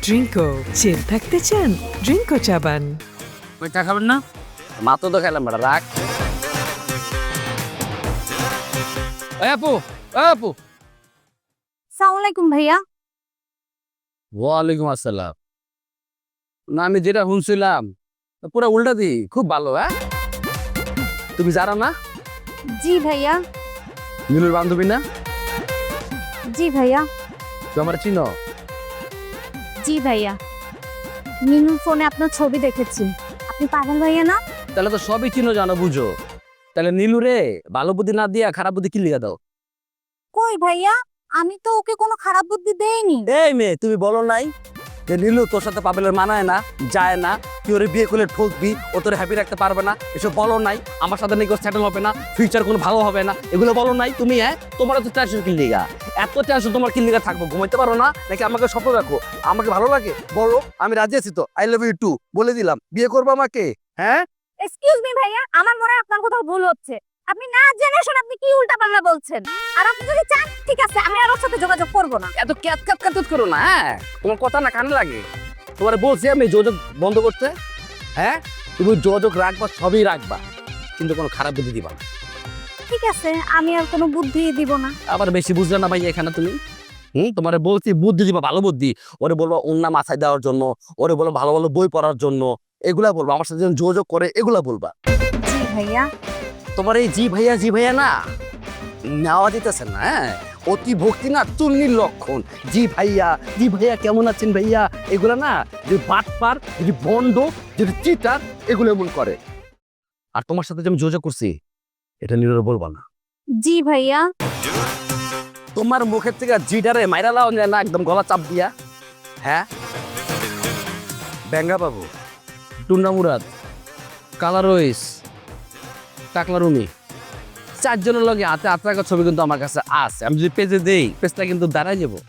ড্রিঙ্কো চিল থাকতে চান ড্রিঙ্কো চাবান। ওই চা খাবেন না? মাত্র তো খেলাম বেটা, রাখ। আপু আপু। সালাম আলাইকুম ভাইয়া। ওয়ালাইকুম আসসালাম। না আমি যেটা শুনছিলাম পুরো উল্টা দি, খুব ভালো। হ্যাঁ, তুমি জানো না জি ভাইয়া। নীলুর বান্ধবী না? জি ভাইয়া। তুই আমার চিনো? জি ভাইয়া, মিনুর ফোনে আপনার ছবি দেখেছি। আপনি পাগল ভাইয়া না? তাহলে তো সবই চিনো, জানো, বুঝো। তাহলে নীলু রে ভালো বুদ্ধি না দিয়া খারাপ বুদ্ধি কি লিখে দাও? কই ভাইয়া, আমি তো ওকে কোনো খারাপ বুদ্ধি দেইনি। এই মেয়ে, তুমি বলো নাই যে নীলু তোর সাথে পাবেলের মানায় না, যায় না, তুই ওরে বিয়ে করলে ঠকবি, ও তোর হ্যাপি রাখতে পারবে না, এসব বলো নাই? আমার সাথে নাকি সেটেল হবে না, ফিউচার কোনো ভালো হবে না, এগুলো বলো নাই তুমি? হ্যাঁ, তোমার তো টেনশন কি লিগা? এত টেনশন তোমার কি লিগা থাকবো? ঘুমাইতে পারো না নাকি? আমাকে স্বপ্ন রাখো, আমাকে ভালো লাগে, বলো, আমি রাজি আছি তো। আই লাভ ইউ টু বলে দিলাম, বিয়ে করবো আমাকে? হ্যাঁ, এক্সকিউজ মি ভাইয়া, আমার মনে হয় আপনার কোথাও ভুল হচ্ছে। আপনি না জেনে শুনে আপনি কি উল্টাপাল্টা বলছেন। আর আপনি যদি চান, ঠিক আছে, আমি আর ওর সাথে যোগাযোগ করব না। এত ক্যাত ক্যাত ক্যাত করো না। হ্যাঁ, তোমার কথা না কানে লাগে। তোমার বলছি আমি যোগাযোগ বন্ধ করতে। হ্যাঁ, তুমি যোগাযোগ রাখবা, সবই রাখবা, কিন্তু কোনো খারাপ বুদ্ধি দিবা না। ঠিক আছে, আমি আর কোনো বুদ্ধি দিব না। আবার বেশি বুঝলে না ভাই এখানে তুমি। তোমার বলছি বুদ্ধি দিবা, ভালো বুদ্ধি। ওরে বলবো অন্য মাথায় দেওয়ার জন্য, ওরে বলবো ভালো ভালো বই পড়ার জন্য, এগুলা বলবো। আমার সাথে যখন যোগাযোগ করে এগুলা বলবা। জি ভাইয়া। তোমার এই জি ভাইয়া না নেওয়া যেতেছে না। হ্যাঁ, অতি ভক্তি না চুন্নির লক্ষণ। জি ভাইয়া কেমন আছেন ভাইয়া, এগুলা না যে বাটপার, যদি বন্ড, যদি চিটার, এগুলো এমন করে। আর তোমার সাথে যে আমি যোগাযোগ করছি এটা নিরো বলবা না। জি ভাইয়া। তোমার মুখের থেকে জিটারে মাইরা লাও না একদম গলা চাপ দিয়া। হ্যাঁ, বেঙ্গা বাবু, টুন্ডা মুরাদ, কালা রইস, টাকলা রুমি, চারজনের লগে হাতে হাত রাখার ছবি কিন্তু আমার কাছে আছে। আমি যদি পেজে দেই, পেজটা কিন্তু দাঁড়ায় যাবো।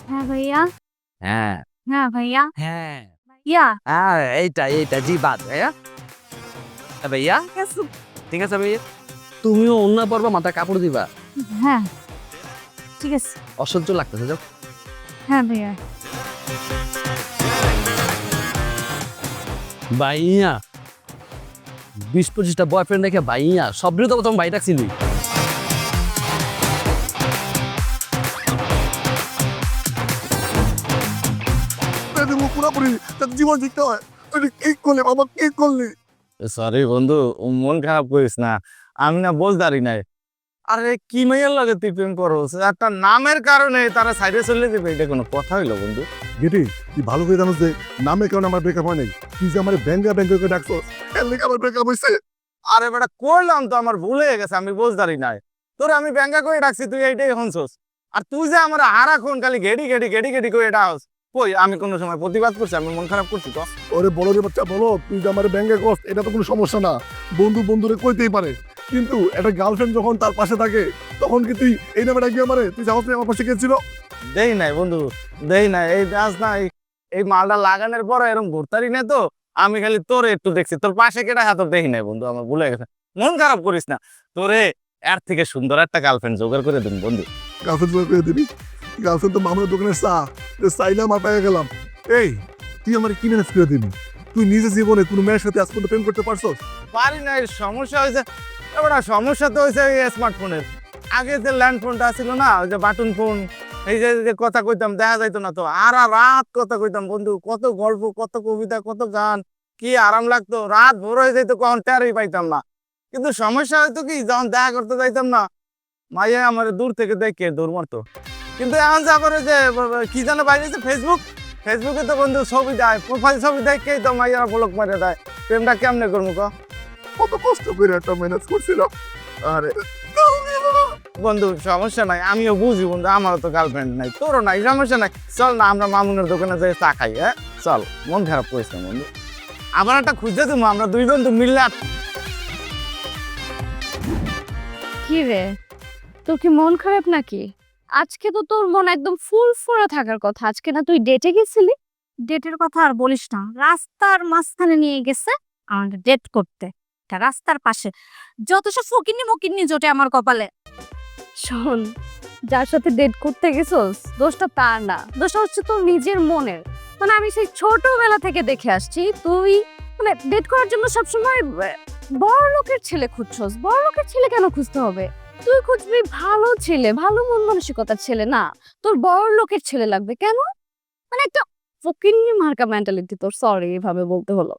হ্যাঁ ভাইয়া। হ্যাঁ হ্যাঁ ভাইয়া। হ্যাঁ ইয়া। হ্যাঁ, এইটা জি বাদ ভাইয়া। ভাইয়া ঠিক আছে ভাইয়া, তুমিও অন্য পর্বা মাথায় কাপড় দিবা। হ্যাঁ ঠিক আছে। অসহ্য লাগতেছে, যাও। হ্যাঁ ভাইয়া। ভাইয়া 20-25টা বয়ফ্রেন্ড রেখে ভাইয়া সবরিও তো তোমার ভাই ডাকছিলি। পুরোপুরি তার জীবন দিতে হয়। তুই কি করলি বাবা, কি করলি? সরি বন্ধু, মন খারাপ করিস না, আমি না বলতারি নাই। আরে কি মেয়ের লাগে তুই প্রেম করস? একটা নামের কারণে তারা সাইডে চলে দেবে, এটা কোনো কথা হইলো বন্ধু? গেটি, তুই ভালো করে জানোস যে নামের কারণে আমার ব্রেকআপ হয় নাই। তুই যে আমার ব্যাঙ্গা করে ডাকছস, এর লেগে আমার ব্রেকআপ হইছে। আরে বেটা করলাম তো, আমার ভুল হয়ে গেছে, আমি বলতারি নাই। তোর আমি ব্যাঙ্গা করে ডাকছি, তুই এইটাই হনছস। আর তুই যে আমার হারাক্ষণ খালি গেডি করে ডাকস, কই আমি কোনো সময় প্রতিবাদ করছি? আমি মন খারাপ করছি তো? ওরে বড় রে বাচ্চা, বলো, তুই যে আমার ব্যাঙ্গা করস এটা তো কোনো সমস্যা না, বন্ধুরে কইতেই পারে। কিন্তু একটা গার্লফ্রেন্ড যখন তার পাশে থাকে তখন কি তুই এই নামে ডাকি আমারে? তুই সাহস নেই আমার পাশে কে ছিল? দেই নাই বন্ধু, দেই নাই। এই দাস না, এই মালটা লাগানোর পরে এরকম ঘুরতারি না তো। আমি খালি তোরে একটু দেখছি, তোর পাশে কেটা হাত দেখি নাই বন্ধু, আমার ভুলে গেছে। মন খারাপ করিস না, তোরে এর থেকে সুন্দর একটা গার্লফ্রেন্ড জোগাড় করে দিন বন্ধু। গার্লফ্রেন্ড করে দিবি? গার্লফ্রেন্ড তো মামুনের দোকানের চা চাইলাম আর পেয়ে গেলাম। এই, তুই আমার কি ম্যানেজ করে দিবি? তুই নিজে জীবনে কোনো মেয়ের সাথে আজ পর্যন্ত প্রেম করতে পারছস? পারি না, এর সমস্যা হয়েছে। এবার সমস্যা তো হয়েছে এই স্মার্টফোনের। আগে যে ল্যান্ড ফোনটা ছিল না, ওই যে বাটন ফোন, এই যে কথা কইতাম দেখা যাইতো না তো, আর রাত কথা কইতাম বন্ধু, কত গল্প, কত কবিতা, কত গান, কি আরাম লাগতো। রাত ভোর হয়ে যাইতো, কখন টেরই পাইতাম না। কিন্তু সমস্যা হয়তো কি, যখন দেখা করতে যাইতাম না, মাইয়া আমার দূর থেকে দেখে দৌড় মারতো। কিন্তু এখন যা করে যে কি যেন বাইরেছে ফেসবুকে তো বন্ধু ছবি দেয়, প্রোফাইল ছবি দেখেই তো মাইয়া ব্লক মারে দেয়। প্রেমটা কেমনে করবো ক? কত কষ্ট করে একটা ম্যানেজ করছিলাম। আরে বন্ধু সমস্যা নাই, আমিও বুঝি বন্ধু, আমারও তো গার্লফ্রেন্ড নাই, তোরও নাই, সমস্যা নাই। চল না আমরা মামুনের দোকানে যাই চা খাই। হ্যাঁ চল, মন খারাপ করিস না বন্ধু। আবার একটা খুঁজতে তুমি, আমরা দুই বন্ধু মিললে। কি রে, তোর কি মন খারাপ নাকি? আজকে তো তোর মন একদম ফুরফুরে থাকার কথা। আজকে না তুই ডেটে গেছিলি? ডেটের কথা আর বলিস না, রাস্তার মাঝখানে নিয়ে গেছে আমাদের ডেট করতে। এটা রাস্তার পাশে, যত সব ফকিন্নি জোটে আমার কপালে। শোন, যার সাথে ডেট করতে গেছস দোষটা তার না, দোষটা হচ্ছে তোর নিজের মনের। মানে আমি সেই ছোটবেলা থেকে দেখে আসছি তুই মানে ডেট করার জন্য সবসময় বড় লোকের ছেলে খুঁজছস। বড় লোকের ছেলে কেন খুঁজতে হবে? তুই খুঁজবি ভালো ছেলে, ভালো মন মানসিকতার ছেলে না। তোর বড় লোকের ছেলে লাগবে কেন? মানে একটা ফকিন্নি মার্কা মেন্টালিটি তোর, সরি এভাবে বলতে হলো।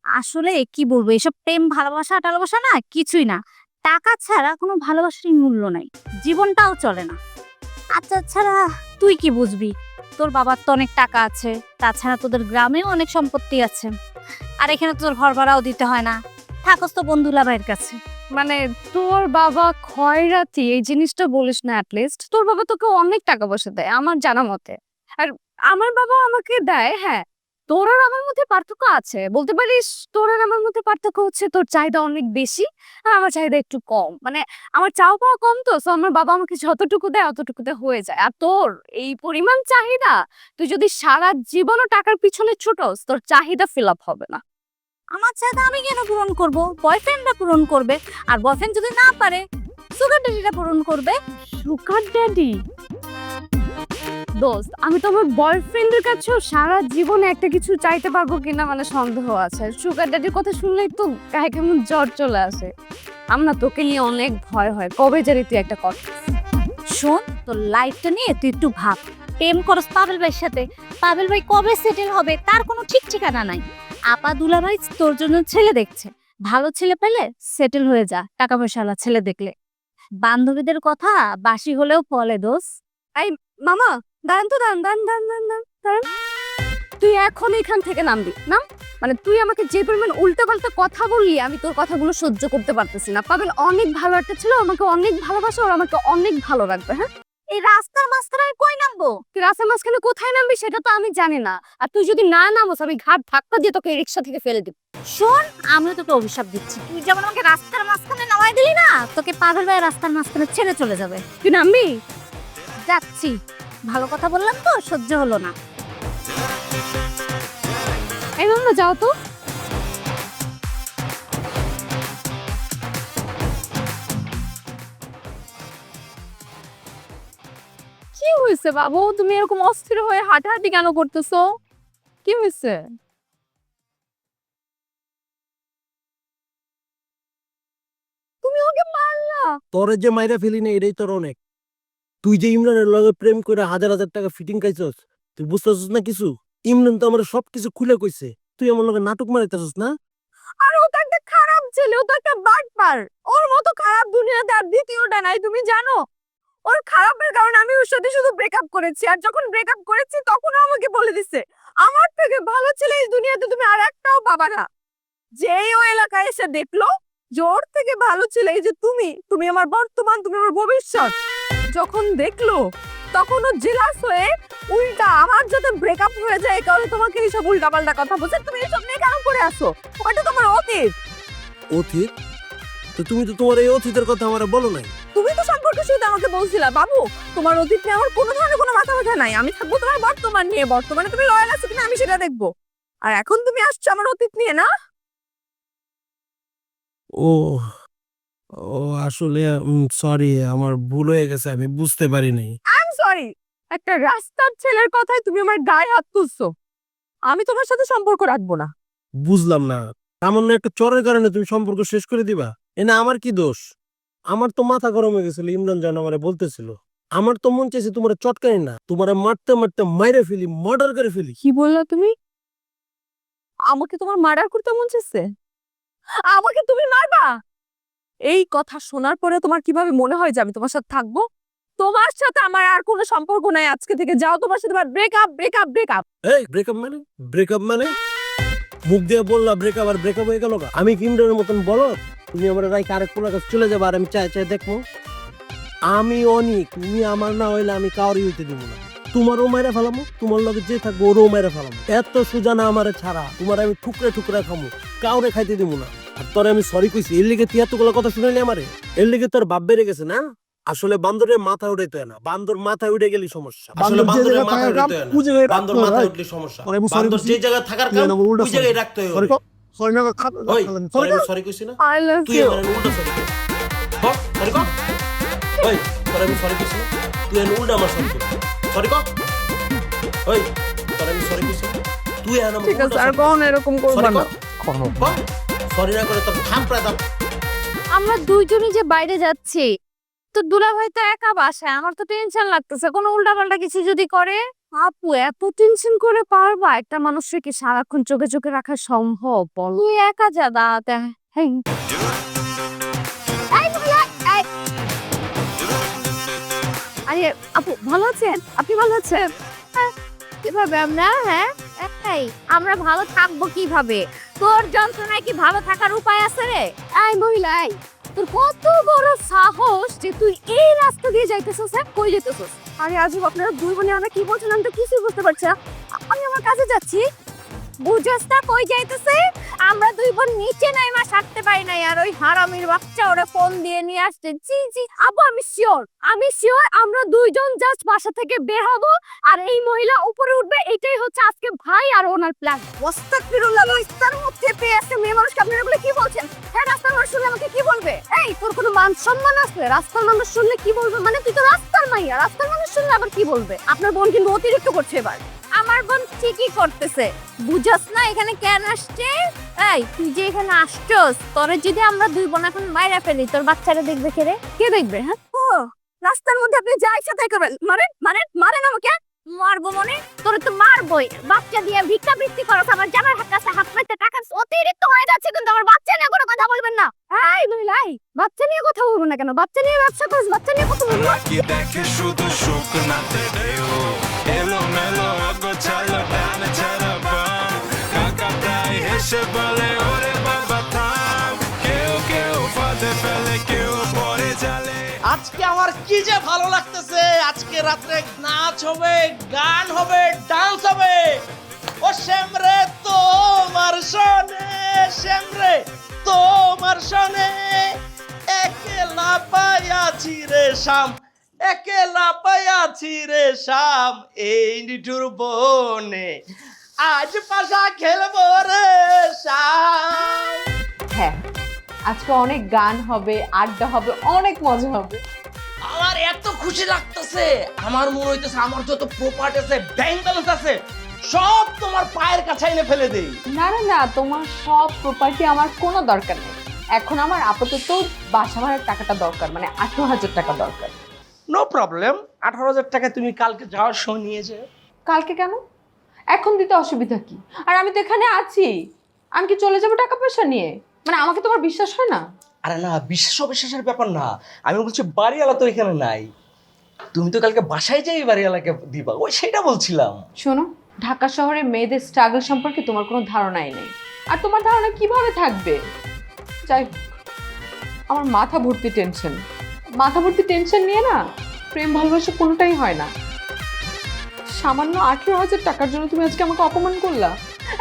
আসলে কি বলবো, এসব প্রেম ভালোবাসা টালোবাসা না কিছুই না। টাকা ছাড়া কোনো ভালোবাসারই মূল্য নাই, জীবনটাও চলে না। আচ্ছা ছাড়া তুই কি বুঝবি? তোর বাবার তো অনেক টাকা আছে, তাছাড়া তোদের গ্রামেও অনেক সম্পত্তি আছে, আর এখানে তোর ঘর ভাড়াও দিতে হয় না, থাকস তো বন্ধুলা ভাইয়ের কাছে। মানে তোর বাবা খয়রাতি এই জিনিসটা বলিস না, অ্যাটলিস্ট তোর বাবা তোকে অনেক টাকা পয়সা দেয় আমার জানা মতে, আর আমার বাবা আমাকে দেয়। হ্যাঁ, তোর আর আমার মধ্যে পার্থক্য আছে, বলতে পারিস তোর আর আমার মধ্যে পার্থক্য হচ্ছে তোর চাহিদা অনেক বেশি আর আমার চাহিদা একটু কম। মানে আমার চাও পাওয়া কম, তো সো আমার বাবা আমাকে যতটুকু দেয় অতটুকুতে হয়ে যায়। আর তোর এই পরিমাণ চাহিদা, তুই যদি সারা জীবনও টাকার পিছনে ছুটস তোর চাহিদা ফিল আপ হবে না। আমার চাহিদা আমি কেন পূরণ করব? বয়ফ্রেন্ডরা পূরণ করবে, আর বয়ফ্রেন্ড যদি না পারে সুগার ড্যাডিরা পূরণ করবে। Sugar daddy? দোস্ত, আমি তো আমার বয়ফ্রেন্ডের কাছেও সারা জীবনে একটা কিছু চাইতে পারবো কিনা মানে সন্দেহ আছে। সুগার ড্যাডির কথা শুনলেই তো গায়ে কেমন জ্বর চলে আসে। আমার তোকে নিয়ে অনেক ভয় হয়, কবে জানি তুই একটা কথা। শোন, তোর লাইফটা নিয়ে তুই একটু ভাব। প্রেম করস পাবেল ভাইয়ের সাথে, পাবেল ভাই কবে সেটেল হবে তার কোনো ঠিক ঠিকানা নাই। আপা দুলা ভাই তোর জন্য ছেলে দেখছে, ভালো ছেলে পেলে সেটেল হয়ে যা, টাকা পয়সাওয়ালা ছেলে দেখলে। বান্ধবীদের কথা বাসি হলেও ফলে দোষ। এই মামা, দাঁড়ান তো, দাঁড়ান দাঁড়ান দাঁড়ান দাঁড়ান দাঁড়ান। তুই এখন এখান থেকে নামবি নাম। মানে তুই আমাকে যে পরিমাণ উল্টো পাল্টা কথা বললি, আমি তোর কথাগুলো সহ্য করতে পারতেছি না। পাবেল অনেক ভালো একটা ছিল, আমাকে অনেক ভালোবাসে, আর আমাকে অনেক ভালো রাখবে। হ্যাঁ, এই রাস্তার মাঝখানে আমি কই নামবো? তুই রাস্তার মাঝখানে কোথায় নামবি সেটা তো আমি জানি না, আর তুই যদি না নামোস আমি ঘাট ধাক্কা দিয়ে তোকে রিক্সা থেকে ফেলে দিব। শোন, আমিও তোকে অভিশাপ দিচ্ছি, তুই যেমন আমাকে রাস্তার মাঝখানে নামাই দিলি না, তোকে পাগল ভাই রাস্তার মাঝখানে ছেড়ে চলে যাবে। তুই নামবি? যাচ্ছি, ভালো কথা বললাম তো, সহ্য হলো না। এই মামা যাও তো। কি হয়েছে বাবু, তুমি এরকম অস্থির হয়ে হাঁটাহাঁটি কেন করতেছো? কি হয়েছে? তুমি ওকে মারলা? তোরে যে মাইরা ফেলি না এটাই তোর অনেক। তুই যে ইমরানের লগে প্রেম করে হাজার হাজার টাকা ফিটিং খাইছস, তুই বুঝতেছস না কিছু? ইমরান তো আমার সবকিছু খুলে কইছে, তুই আমার লগে নাটক মারাইতেছস না? আর ও তো একটা খারাপ ছেলে, ও তো একটা বাটপার। ওর মতো খারাপ দুনিয়াতে আর দ্বিতীয়টা নাই, তুমি জানো? ওর খারাপের কারণে আমি ওর সাথে শুধু ব্রেকআপ করেছি, আর যখন ব্রেকআপ করেছি তখন আমাকে বলে দিছে আমার থেকে ভালো ছেলে এই দুনিয়াতে তুমি আর একটাও পাবা না। যেই ও এলাকায় এসে দেখলো যে ওর থেকে ভালো ছেলে এই যে তুমি আমার বর্তমান, তুমি আমার ভবিষ্যৎ, যখন দেখলো তখন ও জেলাস হয়ে উল্টা আমার যাতে ব্রেকআপ হয়ে যায় এই কারণে তোমাকে এইসব উল্টাপাল্টা কথা বলছে। তুমি এইসব নিয়ে কেন করে আসো? ওটা তোমার অতীত। অতীত? তো তুমি তো তোমার এই অতীতের কথা আমারে বলো নাই। তুমি তো সম্পর্কে শুধু আমাকে বলছিলা বাবু তোমার অতীত নিয়ে আমার কোনো ধরনের কোনো মাথা ব্যথা নাই, আমি থাকবো তোমার বর্তমান নিয়ে, বর্তমানে তুমি লয়াল আছো কিনা আমি সেটা দেখবো। আর এখন তুমি আসছো আমার অতীত নিয়ে না। ও ও আসলে সরি, আমার ভুল হয়ে গেছে, আমি বুঝতে পারি নাই। আই এম সরি, একটা রাস্তার ছেলের কথায় তুমি আমার গায়ে হাত তুলছো। আমি তোমার সাথে সম্পর্ক রাখবো না। বুঝলাম না, সামান্য একটা চরের কারণে তুমি সম্পর্ক শেষ করে দিবা? না আমার কি দোষ? আমার তো মাথা গরম হয়ে গেছিল, ইমরান জান আমারে বলতেছিল। আমার তো মন চাইছে তোমার চটকানি না, তোমারে মারতে মারতে মাইরে ফেলি, মার্ডার করে ফেলি। কি বললা তুমি? আমাকে তোমার মার্ডার করতে মন চাইছে? আমাকে তুমি মারবা? এই কথা শোনার পরে তোমার কিভাবে মনে হয় যে আমি তোমার সাথে থাকবো? তোমার সাথে আমার আর কোনো সম্পর্ক নাই, আজকে থেকে যাও, তোমার সাথে আমার ব্রেকআপ ব্রেকআপ ব্রেকআপ। এই ব্রেকআপ মানে মুখ দিয়ে বললা ব্রেকআপ, আর ব্রেকআপ হয়ে গেল? আমি কি ইমরানের মতন বলো তুমি আমার রাইকে আরেক পোলার কাছে চলে যাবে আর আমি চাই চাই দেখবো? আমি অনেক, তুমি আমার না হইলে আমি কাউরি হইতে দিব না। তোমারও মাইরা ফেলামো, তোমার লগে যে থাকবো ওরও মাইরা ফেলামো। এত সোজা না আমারে ছাড়া, তোমার আমি ঠুকরে ঠুকরে খামো, কাউরে খাইতে দিব না। আর তোরে আমি সরি কইছি, এর লিগে তুই এতগুলো কথা শুনাইলি আমারে? এর লিগে তোর বাপ বেড়ে গেছে না? আসলে বান্দরের মাথা উঠাইতে হয় না, বান্দর মাথায় উঠে গেলি সমস্যা। আসলে বান্দরের মাথা উঠাইতে হয় না, বান্দর মাথায় উঠলে সমস্যা। বান্দর যে জায়গায় থাকার কাম ওই জায়গায় রাখতে হয়। সরি না, ওই তোরে আমি সরি কইছি না? আই লাভ তুই ইউ। আমার উল্টা সরি কর। কর সরি কর। ওই তোরে আমি সরি কইছি না? তুই এর উল্টা আমার সরি কর। সরি কর। ওই তোরে আমি সরি কইছি না? তুই এখন ঠিক আছে আর কখন এরকম করবো না সরি না করে তোর থাপড়া দাও। আমরা দুইজনই যে বাইরে যাচ্ছি তো দুলাভাই তো একা বাসায়, আমার তো টেনশন লাগতেছে কোনো উল্টাপাল্টা কিছু যদি করে। আপু এত টেনশন করে পারবা একটা মানুষকে কি সারাক্ষণ চোখে চোখে রাখা সম্ভব বল? তুই একা যা দাঁড়াতে। এই মহিলা, এই। আরে আপু ভালো আছেন? আপনি ভালো আছেন? হ্যাঁ, কিভাবে আমরা? হ্যাঁ এই আমরা ভালো থাকবো কিভাবে? তোর যন্ত্রণায় কি ভালো থাকার উপায় আছে রে? এই মহিলা, এই তোর কত বড় সাহস যে তুই এই রাস্তা দিয়ে যাইতেছস? কই যেতেছস? আরে আজব, আপনারা দুই বোনে আমরা কি বলছেন আমি তো কিছুই বুঝতে পারছি না। আমি আমার কাছে যাচ্ছি, বুঝছস না কই যাইতেছে? আমরা দুই বোন নিচে নাইমা সারতে পারি না, আর ওই হারামির বাচ্চা ওরে ফোন দিয়ে নিয়ে আসছে। জি জি আপু আমি শিওর আমরা দুইজন জাস্ট বাসা থেকে বের হব আর এই মহিলা উপরে উঠবে, এটাই হচ্ছে আজকে ভাই আর ওনার প্ল্যান। ওয়াস্তাগফিরুল্লাহ, রাস্তার মধ্যে পেয়ে আসছে মেয়ে মানুষকে আপনারা এগুলো কি বলছেন? হ্যাঁ রাস্তার মানুষ শুনলে আমাকে কি বলবে? এই তোর কোনো মান সম্মান আছে? রাস্তার মানুষ শুনলে কি বলবে? মানে তুই তো রাস্তার মাইয়া, রাস্তার মানুষ শুনলে আবার কি বলবে? আপনার বোন কিন্তু অতিরিক্ত করছে এবার। আমার বোন ঠিকই করতেছে, বুঝছস না এখানে কেন আসছে? এই তুই যে এখানে আসছস, তোরে যদি আমরা দুই বোন এখন মাইরা ফেলি তোর বাচ্চারা দেখবে কে রে? কে দেখবে? হ্যাঁ ও রাস্তার মধ্যে আপনি যা ইচ্ছা তাই করবেন। মারেন আমাকে। মারবো মনে? তোরে তো মারবই। বাচ্চা দিয়ে ভিক্ষা বৃত্তি করছ, আমার জামার কাছে হাত পাইতে টাকা অতিরিক্ত হয়ে যাচ্ছে, কিন্তু আমার বাচ্চা নিয়ে কোনো কথা বলবেন না। এই মহিলাই, বাচ্চা নিয়ে কথা বলবো না কেন? বাচ্চা নিয়ে ব্যবসা করিস, বাচ্চা নিয়ে কথা বলবো না? কি দেখে শুধু সুখ না দেও এলো মেলো গোছালো ডান ছাড়া বাম কাকা প্রায় হেসে বলে ওরে বাবা থাম কেউ কেউ ফাঁদে ফেলে কেউ পরে জালে আজকে আমার কি যে ভালো লাগতেছে। আজকে রাত্রে নাচ হবে, গান হবে, ডান্স হবে। ও শ্যামরে তোমার সনে, শ্যামরে তোমার সনে একলা পাইয়াছি রে শাম, একলা পাইয়াছি রে শাম এই নিঠুর বনে আজ পাশা খেলবো রে শাম। হ্যাঁ আজকে অনেক গান হবে, আড্ডা হবে, অনেক মজা হবে। আমার এত খুশি লাগতেছে, আমার মনে হইতেছে আমার যত প্রপার্টি আছে, ব্যাংক ব্যালেন্স আছে, সব তোমার পায়ের কাছে এনে ফেলে দেই। না না না, তোমার সব প্রপার্টি আমার কোনো দরকার নেই। এখন আমার আপাতত বাসা ভাড়ার টাকাটা দরকার, মানে 18,000 টাকা দরকার। নো প্রবলেম, 18,000 টাকা তুমি কালকে যাওয়ার সময় নিয়ে যাও। কালকে কেন? এখন দিতে অসুবিধা কি? আর আমি তো এখানে আছি, আমি কি চলে যাবো টাকা পয়সা নিয়ে? মানে আমাকে তোমার বিশ্বাস হয় না? আরে না, বিশ্বাস অবিশ্বাসের ব্যাপার না, আমি বলছি বাড়িওয়ালা তো এখানে নাই, তুমি তো কালকে বাসায় যাই বাড়িওয়ালাকে দিবা, ওই সেটা বলছিলাম। শোনো, ঢাকা শহরে মেয়েদের স্ট্রাগল সম্পর্কে তোমার কোনো ধারণাই নেই, আর তোমার ধারণা কিভাবে থাকবে? যাই হোক, আমার মাথা ভর্তি টেনশন নিয়ে না প্রেম ভালোবাসা কোনোটাই হয় না। সামান্য 18,000 টাকার জন্য তুমি আজকে আমাকে অপমান করলা।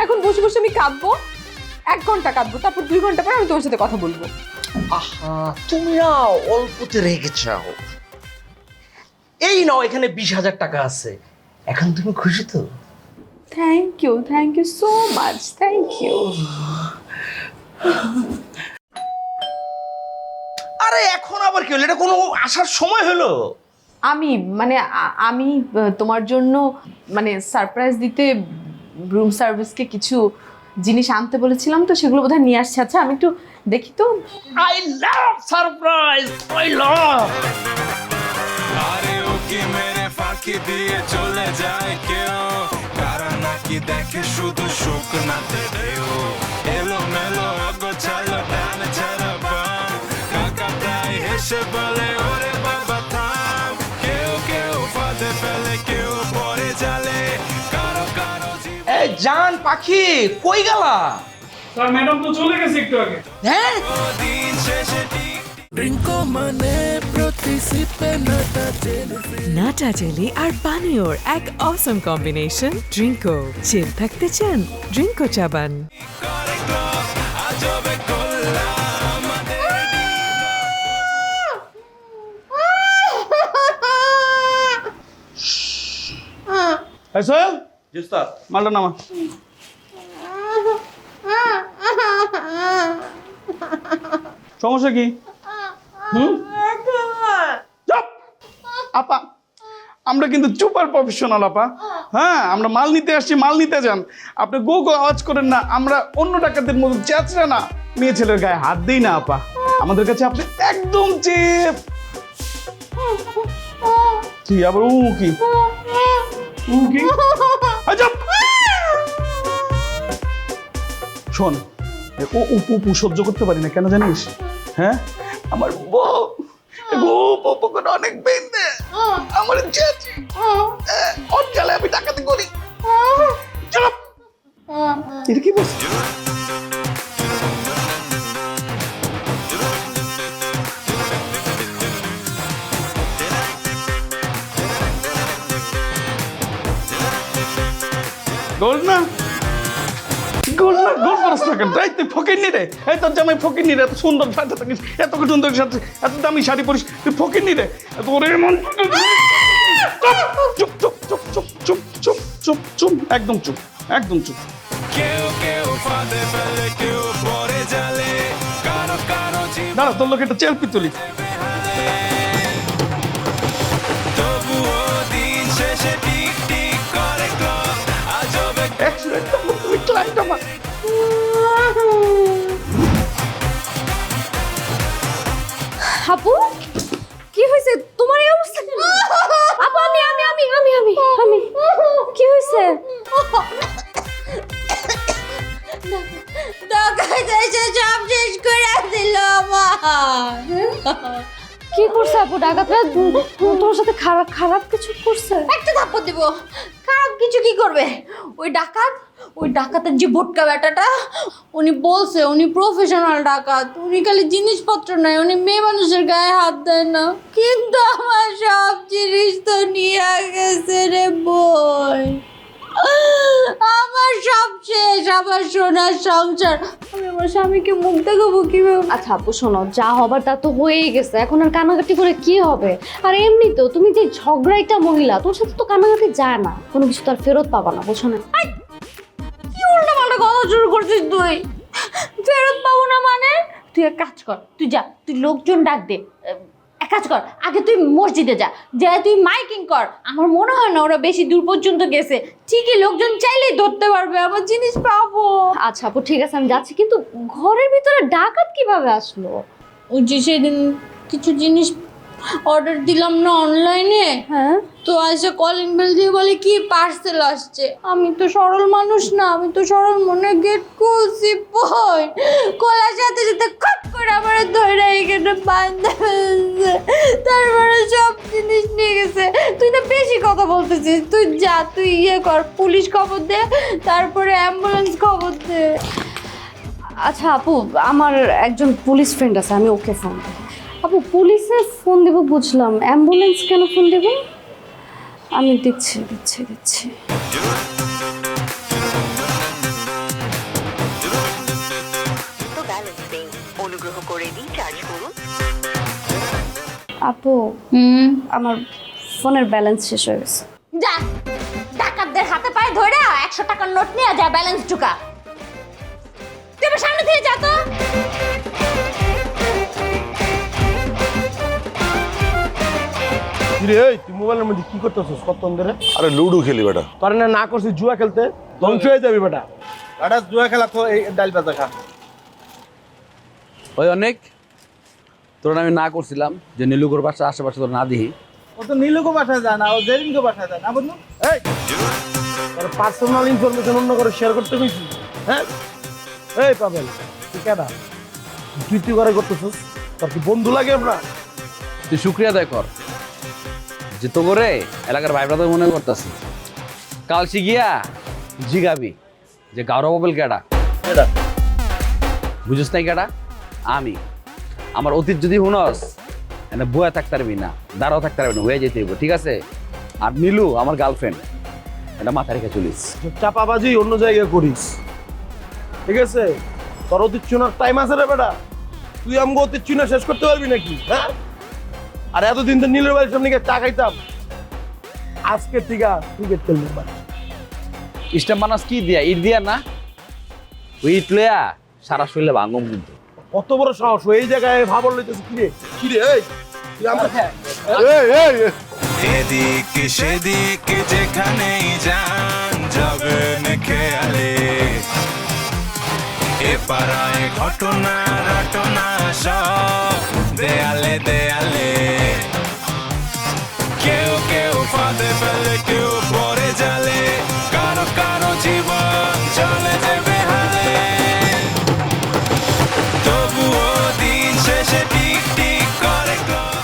এখন বসে বসে আমি কাঁদবো, 1 ঘন্টা কাঁদবো, তারপর 2 ঘন্টা পরে আমি তোমার সাথে কথা বলবো। আহা, তুমি না অল্পতে রেগে যাও। এই নাও, এখানে 20,000 টাকা আছে, এখন তুমি খুশি তো? Thank you so much, thank you. আরে এখন আবার কি হলো? এটা কোনো আসার সময় হলো? আমি তোমার জন্য মানে সারপ্রাইজ দিতে রুম সার্ভিসকে কিছু জিনিস আনতে বলেছিলাম, তো সেগুলো বোধহয় নিয়ে আসছে। আচ্ছা আমি একটু দেখি তো। I love surprise, I love. আরে ওকে মেরে ফাঁকি দিয়ে চলে যায় কেউ কারা নাকি দেখে শুধু সুখ না দেও এলো মেলো গোছালো ডান ছাড়া বাম কাকা প্রায় হেসে বলে ওরে বাবা থাম কেউ কেউ ফাঁদে ফেলে কেউ পরে জালে কারো কারো এই জান পাখি কই গেলা? স্যার ম্যাডাম তো চলে গেছে একটু আগে। হ্যাঁ, দিন শেষে নাটা জেলি আর পানীয়র এক অসম কম্বিনেশন ড্রিঙ্কো। চিল থাকতে চান? ড্রিঙ্কো চাবান। আজবে করলাম সোহেল, জি স্যার, মালটা নামা। সমস্যা কি? চুপ। আপা আমরা কিন্তু সুপার প্রফেশনাল আপা। হ্যাঁ, আমরা মাল নিতে আসছি, মাল নিতে যান। আপনি গো গো আওয়াজ করেন না, আমরা অন্য ডাকাতের মতো চেঁচড়া না, মেয়ে ছেলের গায়ে হাত দিই না আপা। আমাদের কাছে আপনি একদম চেপ। কি আবার উ কি উ কি? আজব। শোন, ও উপু সহ্য করতে পারি না, কেন জানিস? হ্যাঁ, আমার বউ অনেক পেন দেয়, আমার অঞ্চলে আমি ডাকাতি করি। চলো, এটা কি বলছি? গোল না গোল না গোল করছ না কেন? তুই ফকিরনি রে, এই তোর জামাই ফকিরনি রে, এত সুন্দর শাড়ি থাকিস, এত সুন্দর শাড়ি, এত দামি শাড়ি পরিস, তুই ফকিরনি রে। তোর এমন চুপ চুপ চুপ চুপ চুপ চুপ চুপ চুপ একদম চুপ, একদম চুপ। দাঁড়া, তোর লোক একটা চেলপি তুলি। আপু কি হয়েছে তোমার এই অবস্থা কেন? আপু আমি আমি আমি আমি আমি আমি কি হয়েছে? সব শেষ করে দিল আমার। কি করছে আপু? ডাকাতরা তোমার সাথে খারাপ খারাপ কিছু করছে? একটা থাপ্পড় দিব। খারাপ কিছু কি করবে? ওই ডাকাতের যে ভোটকা বেটাটা, উনি বলছে উনি প্রফেশনাল ডাকাত, উনি খালি জিনিসপত্র নাই, উনি মেয়ে মানুষের গায়ে হাত দেয় না, কিন্তু আমার সব জিনিস তো নিয়ে গেছে রে বই। আমার সব শেষ, আমার সোনার সংসার। আমি আমার স্বামীকে মুখ দেখাবো কিভাবে? আচ্ছা আপু শোনো, যা হবার তা তো হয়েই গেছে, এখন আর কানাকাটি করে কি হবে? আর এমনিতেও তুমি যে ঝগড়াইটা মহিলা, তোর সাথে তো কানাকাটি যায় না, কোনো কিছু তো আর ফেরত পাবা না, বুঝছো না? কি উল্টাপাল্টা কথা শুরু করছিস তুই? ফেরত পাবো না মানে? তুই এক কাজ কর, তুই যা, তুই লোকজন ডাক দে। এক কাজ কর, আগে তুই মসজিদে যা, যা তুই মাইকিং কর। আমার মনে হয় না ওরা বেশি দূর পর্যন্ত গেছে, ঠিকই লোকজন চাইলেই ধরতে পারবে, আমার জিনিস পাবো। আচ্ছা আপু ঠিক আছে, আমি যাচ্ছি, কিন্তু ঘরের ভিতরে ডাকাত কিভাবে আসলো? ওই যে সেদিন কিছু জিনিস অর্ডার দিলাম না অনলাইনে, হ্যাঁ তো আসে কলিং বেল দিয়ে বলে কি পার্সেল আসছে। আমি তো সরল মানুষ না, আমি তো সরল মনে গেট খুলছি, বই খোলার সাথে সাথে খট করে আমার ধরে এখানে বাঁধা ফেলছে, তারপরে সব জিনিস নিয়ে গেছে। তুই তো বেশি কথা বলতেছিস, তুই যা, তুই কর, পুলিশ খবর দে, তারপরে অ্যাম্বুলেন্স খবর দে। আচ্ছা আপু, আমার একজন পুলিশ ফ্রেন্ড আছে, আমি ওকে ফোন দেব। আপু পুলিশে ফোন দেব বুঝলাম, অ্যাম্বুলেন্স কেন ফোন দেব? আমি দিচ্ছি দিচ্ছি দিচ্ছি। আপু আমার ফোনের ব্যালেন্স শেষ হয়ে গেছে। যা, ডাকাতদের হাতে পায়ে ধরে 100 টাকার নোট নিয়ে যা, ব্যালেন্স ঢুকা। তুই আমার সামনে থেকে যা তো। রে এই তুই মোবাইলের মধ্যে কি করতেছিস কতক্ষণ ধরে? আরে লুডো খেলি বেটা। তোর না করছিস জুয়া খেলতে, ধ্বংস হয়ে যাবি বেটা। এটা জুয়া খেলা তো এই ডাল পাতা খা। ওই অনেক তোর আমি না করছিলাম যে নীলুকুর বাসা আশেপাশে তোর না দিই। ও তো নীলুকো বাসায় যায় না, ও জেরিনকো বাসায় যায় না, বন্ধু। এই তোর পার্সোনাল ইনফরমেশন অন্য করে শেয়ার করতে কইছি? হ্যাঁ এই পাবেল, তুই কেডা? তুই করে করতেছিস? তোর কি বন্ধু লাগে আমরা? তুই শুক্রিয়া আদায় কর যে তো করে এলাকার ভাই ব্রাদার মনে করতেছি। কাল শিখিয়া জিগাবি যে গাওরা বাবেল কেডা, কেডা বুঝিস নাই কেডা? আমি। আমার অতীত যদি শুনস এনে বয়া থাকতে পারবি না, দাঁড়াও থাকতে পারবি না, হয়ে যেতে হইব, ঠিক আছে? আর নীলু আমার গার্লফ্রেন্ড, এটা মাথা রেখে চলিস। চাপাবাজি অন্য জায়গায় করিস, ঠিক আছে? তোর অতীত চুনার টাইম আছে রে বেটা। তুই আমগো অতীত চুনা শেষ করতে পারবি নাকি? হ্যাঁ, আর এতদিন তো নীলের বাড়ির সামনে গিয়ে চা খাইতাম, আজকে থেকে ক্রিকেট খেলতে পারি। স্ট্যাম্প বানাস কি দিয়া? ইট দিয়া না? ওই ইট লইয়া সারা শরীরে ভাঙম কিন্তু। কত বড় সাহস এই জায়গায় ভাবল লইতেছে? কিরে কিরে এই তুই আমরা এই এদিক সেদিক যেখানেই যান যাবেন খেয়ালে এ পাড়ায় ঘটনা রটনা সব দেয়ালে দেয়ালে কেউ কেউ ফাঁদে ফেলে কেউ পরে জালে কারো কারো জীবন চলে যাবে হালে তবুও দিন শেষে টিক টিক করে clock।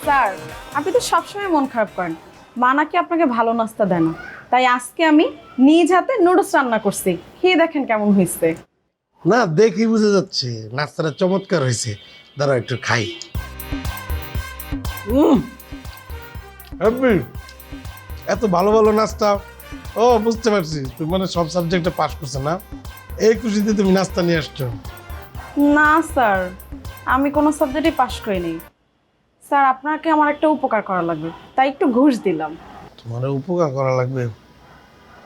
স্যার আপনি তো সবসময় মন খারাপ করেন, মা নাকি আপনাকে ভালো নাস্তা দেয় না, তাই আজকে আমি নিজ হাতে নুডলস রান্না করছি, খেয়ে দেখেন কেমন হয়েছে। না দেখি বুঝে যাচ্ছে নাস্তাটা চমৎকার হয়েছে, দাঁড়াও একটু খাই। হ্যাপি এত ভালো ভালো নাস্তা। ও বুঝতে পারছি, তুমি মানে সব সাবজেক্টে পাস করছো না, এই খুশিতে তুমি নাস্তা নিয়ে আসছো। না স্যার, আমি কোনো সাবজেক্টে পাশ করিনি স্যার, আপনাকে আমার একটা উপকার করা লাগবে, তাই একটু ঘুষ দিলাম। তোমার উপকার করা লাগবে?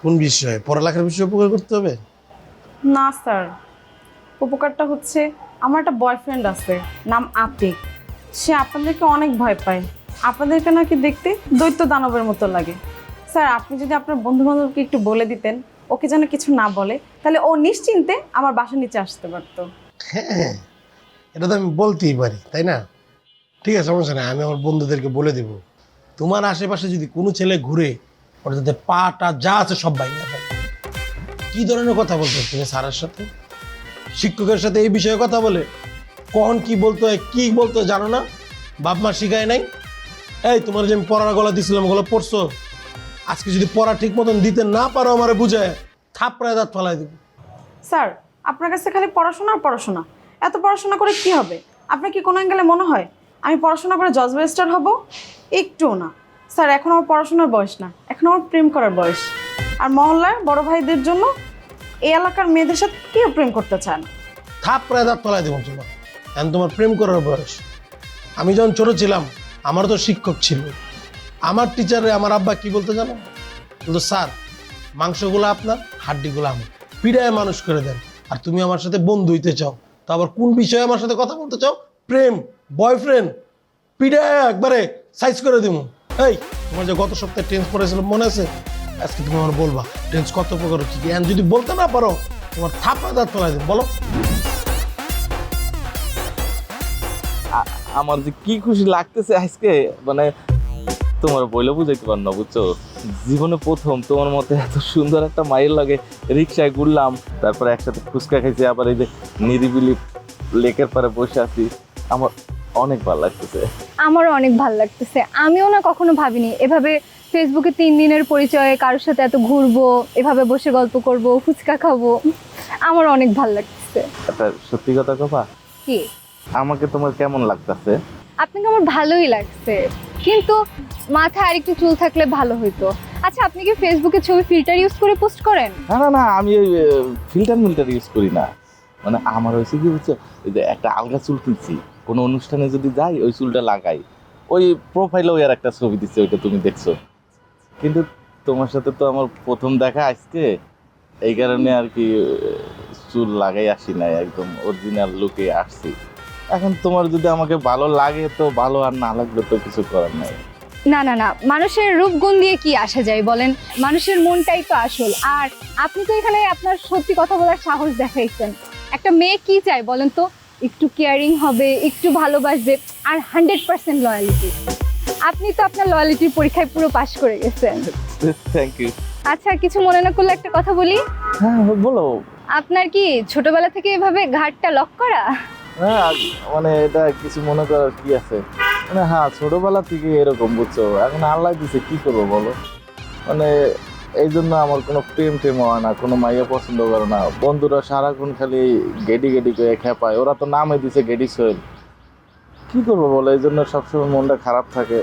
কোন বিষয়ে? পড়ালেখার বিষয়ে উপকার করতে হবে? না স্যার, উপকারটা হচ্ছে আমার একটা বয়ফ্রেন্ড আছে, নাম আতিক। সে আপনাদেরকে অনেক ভয় পায়, আপনাদেরকে নাকি দেখতে দৈত্য দানবের মতো লাগে। স্যার আপনি যদি আপনার বন্ধু বান্ধবকে একটু বলে দিতেন ওকে যেন কিছু না বলে, তাহলে ও নিশ্চিন্তে আমার বাসার নিচে আসতে পারতো। হ্যাঁ এটা তো আমি বলতেই পারি, তাই না? ঠিক আছে, সমস্যা নেই, আমি আমার বন্ধুদেরকে বলে দেবো। তোমার আশেপাশে যদি কোনো ছেলে ঘুরে ওর যাতে পাটা যা আছে সব বাইরে থাকে। কি ধরনের কথা বলতো তুমি স্যারের সাথে, শিক্ষকের সাথে এই বিষয়ে কথা বলে? কখন কি বলতে হয় কি বলতে হয় জানো না? বাপ মা শিখায় নাই? এই তোমার যে আমি পড়ার গলা দিছিলাম ওগুলো পড়ছো? আজকে যদি পড়া ঠিক মতন দিতে না পারো আমারে বুঝায় থাপড়ায় দাঁত ফালাই দেবো। স্যার আপনার কাছে খালি পড়াশোনা আর পড়াশোনা, এত পড়াশোনা করে কি হবে? আপনার কি কোনো অ্যাঙ্গেলে মনে হয় আমি পড়াশোনা করে জজ ব্যারিস্টার হব? একটুও না স্যার, এখন আমার পড়াশোনার বয়স না, এখন আমার প্রেম করার বয়স। আর মহল্লার বড় ভাইদের জন্য এই এলাকার মেয়েদের সাথে কেউ প্রেম করতে চায় না। থাপড়ায় দাঁত ফালাই দেবো তোমার। এখন তোমার প্রেম করার বয়স। আমি যখন ছোট ছিলাম আমার তো শিক্ষক ছিল, আমার টিচারে আমার আব্বা কি বলতে জানো? বলতো স্যার মাংসগুলো আপনার, হাড্ডিগুলো আমার, পিড়ায় মানুষ করে দেন। আর তুমি আমার সাথে বন্ধু হইতে চাও, তো আবার কোন বিষয়ে আমার সাথে কথা বলতে চাও? প্রেম, বয়ফ্রেন্ড, পিড়ায় একবারে সাইজ করে দিব। এই তোমার যে গত সপ্তাহে টেন্স পড়েছিল মনে আছে? আজকে তুমি আমার বলবা টেন্স কত প্রকার কি কি, যদি বলতে না পারো তোমার থাপড়া দাঁত ফেলাই দেব। বলো। আমার যে কি খুশি লাগতেছে আজকে, মানে তোমার বইলে বুঝাইতে পার না, বুঝছো? জীবনে প্রথম তোমার মতে এত সুন্দর একটা মায়ের লাগে রিক্সায় ঘুরলাম, তারপরে একসাথে ফুচকা খাইছি, আবার এই যে নিরিবিলি লেকের পারে বসে আছি, আমার অনেক ভালো লাগতেছে। আমারও অনেক ভালো লাগতেছে। আমিও না কখনো ভাবিনি এভাবে ফেসবুকে 3 দিনের পরিচয়ে কারোর সাথে এত ঘুরবো, এভাবে বসে গল্প করব, ফুচকা খাবো। আমার অনেক ভালো লাগতেছে। একটা সত্যি কথা কবা, কি? আমাকে তোমার কেমন লাগতেছে? আপনাকে আমার ভালোই লাগছে, কিন্তু মাথায় আরেকটু চুল থাকলে ভালো হইতো। আচ্ছা আপনি কি ফেসবুকে ছবি ফিল্টার ইউজ করে পোস্ট করেন? না না না, আমি ওই ফিল্টার ইউজ করি না। মানে আমার হয়েছে কি বুঝছো, ওই যে একটা আলগা চুল কিনছি, কোনো অনুষ্ঠানে যদি যাই ওই চুলটা লাগাই, ওই প্রোফাইলে ওই আর একটা ছবি দিচ্ছে, ওইটা তুমি দেখছো। কিন্তু তোমার সাথে তো আমার প্রথম দেখা আজকে, এই কারণে আর কি চুল লাগাই আসি নাই, একদম অরিজিনাল লুকে আসছি। এখন তোমার যদি আমাকে ভালো লাগে তো ভালো, আর না লাগলে তো কিছু করার নাই। না না না, মানুষের রূপগুণ দিয়ে কি আসা যায় বলেন? মানুষের মনটাই তো আসল। আর আপনি তো এখানে আপনার সত্যি কথা বলার সাহস দেখাইছেন। একটা মেয়ে কি চায় বলেন তো? একটু কেয়ারিং হবে, একটু ভালোবাসবে, আর 100% লয়ালিটি। আপনি তো আপনার লয়ালিটির পরীক্ষায় পুরো পাশ করে গেছেন। Thank you. আচ্ছা কিছু মনে না করলে একটা কথা বলি। হ্যাঁ বলো। আপনার কি ছোটবেলা থেকে এভাবে ঘাটটা লক করা? হ্যাঁ মানে এটা কিছু মনে করার কি আছে, মানে হ্যাঁ ছোটবেলা থেকে এরকম, বুঝছো? এখন আল্লাহ দিছে, কি করবো বলো? মানে এই জন্য আমার কোনো প্রেম হয় না, কোনো মাইয়া পছন্দ করে না। বন্ধুরা সারাক্ষণ খালি গেডি করে খেপায়, ওরা তো নামে দিছে গেডি সোহেল। কি করবো বলো? এই জন্য সবসময় মনটা খারাপ থাকে।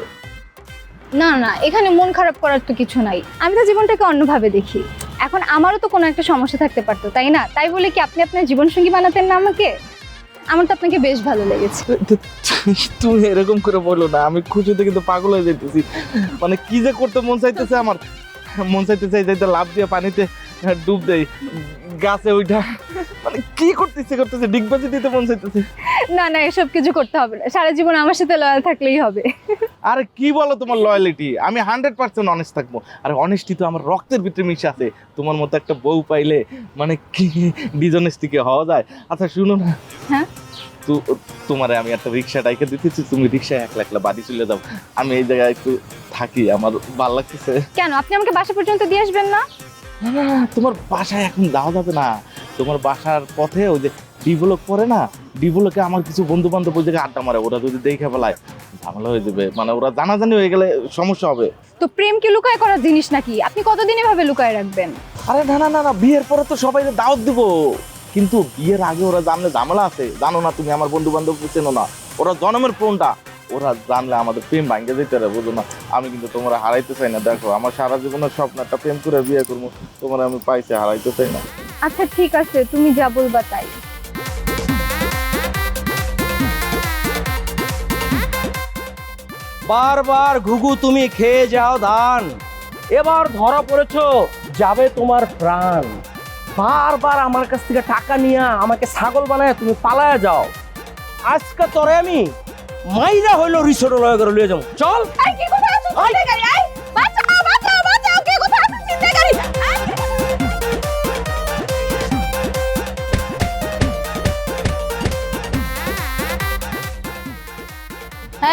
না না, এখানে মন খারাপ করার তো কিছু নাই। আমি তো জীবনটাকে অন্যভাবে দেখি। এখন আমারও তো কোনো একটা সমস্যা থাকতে পারতো, তাই না? তাই বলে কি আপনি আপনার জীবনসঙ্গী বানাতেন না আমাকে? আমার তো আপনাকে বেশ ভালো লেগেছে। তুমি এরকম করে বলো না, আমি খুশিতে কিন্তু পাগল হয়ে যেতেছি। মানে কি যে করতে মন চাইতেছে আমার, মন চাইতেছে যাইতে লাফ দিয়ে পানিতে ডুব দেই, গাছে ওইটা মানে কি করতেছে ডিগবাজি দিতে মন চাইতেছে। না না, এসব কিছু করতে হবে না, সারা জীবন আমার সাথে লয়াল থাকলেই হবে। আরে কি বলো তোমার লয়ালিটি, আমি 100% অনেস্ট থাকবো। আর অনেস্টি তো আমার রক্তের ভিতরে মিশে আছে। তোমার মতো একটা বউ পাইলে মানে কি ডিজনেস্টিকে হওয়া যায়। আচ্ছা শুনো না, হ্যাঁ তো তোমারে আমি একটা রিক্সা ডাইকে দিতেছি, তুমি রিক্সায় একলা একলা বাড়ি চলে যাও, আমি এই জায়গায় একটু থাকি, আমার ভালো লাগতেছে। কেন, আপনি আমাকে বাসা পর্যন্ত দিয়ে আসবেন না? না, তোমার বাসায় এখন যাওয়া যাবে না। তোমার বাসার পথে ওই যে ডিভলক পরে না, ডিভলকে আমার কিছু বন্ধু বান্ধব ওই জায়গায় আড্ডা মারে, ওরা যদি দেখে ফেলায় ঝামেলা হয়ে যাবে, মানে ওরা জানাজানি হয়ে গেলে সমস্যা হবে। তো প্রেম কি লুকায় করার জিনিস নাকি? আপনি কতদিন এভাবে লুকায় রাখবেন? আরে না না না না, বিয়ের পরে তো সবাই দাওয়াত দিব, কিন্তু বিয়ের আগে ওরা জানলে ঝামেলা আছে। জানো না তুমি, আমার বন্ধু বান্ধব চেনো না, ওরা জন্মের ফোনটা, ওরা জানলে আমাদের প্রেম ভাঙ্গে যেতে পারে, বুঝো না? আমি কিন্তু তোমরা হারাইতে চাই না। দেখো আমার সারা জীবনের স্বপ্ন একটা প্রেম করে বিয়ে করবো, তোমরা আমি পাইছি, হারাইতে চাই না। আচ্ছা ঠিক আছে, তুমি যা বলবা তাই। বারবার ঘুঘু তুমি খেয়ে যাও ধান, এবার ধরা পড়েছো, যাবে তোমার প্রাণ। বারবার আমার কাছ থেকে টাকা নিয়ে আমাকে ছাগল বানায় তুমি পালায় যাও। আজকে তোরে আমি মাইরা হইলো রিসোর্ট লয়ে করে লয়ে যাবো, চল।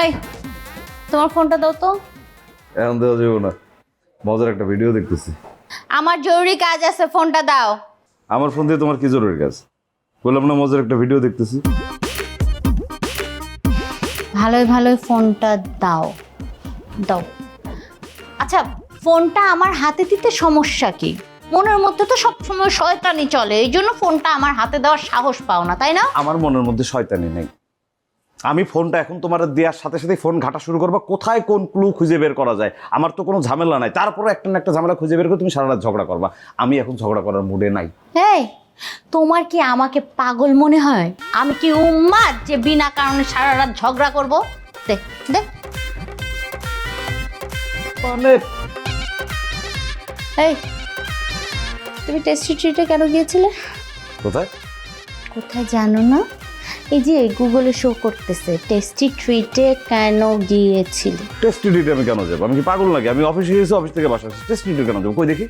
এই তোমার ফোনটা দাও তো। এখন দেওয়া যাবো না, মজার একটা ভিডিও দেখতেছি। আমার জরুরি কাজ আছে, ফোনটা দাও। আমার ফোন দিয়ে তোমার কি জরুরি কাজ? বললাম না মজার একটা ভিডিও দেখতেছি। ভালোই ভালোই ফোনটা দাও দাও। আচ্ছা ফোনটা আমার হাতে দিতে সমস্যা কি? মনের মধ্যে তো সবসময় শয়তানি চলে, এই জন্য ফোনটা আমার হাতে দেওয়ার সাহস পাও না, তাই না? আমার মনের মধ্যে শয়তানি নেই। আমি ফোনটা এখন তোমার দেওয়ার সাথে সাথে ফোন ঘাটা শুরু করবো, কোথায় কোন ক্লু খুঁজে বের করা যায়। আমার তো কোনো ঝামেলা নাই, তারপরে একটা না একটা ঝামেলা খুঁজে বের করে তুমি সারা রাত ঝগড়া করবা। আমি এখন ঝগড়া করার মুডে নাই। এই তোমার কি আমাকে পাগল মনে হয়? আমি কি উম্মাদ যে বিনা কারণে সারা রাত ঝগড়া করব? দে দে। এই তুমি টেস্টি ট্রিটে কেন গিয়েছিলে? কোথায় কোথায় জানো না? এই যে গুগলে শো করতেছে, টেস্টি ট্রিটে কেন গিয়েছিলে। টেস্টি ডিটে আমি কেন যাবো? আমি কি পাগল নাকি? আমি অফিসে গেছি, অফিস থেকে বাসা আসছি, টেস্টি ডিটে কেন যাবো? কই দেখি,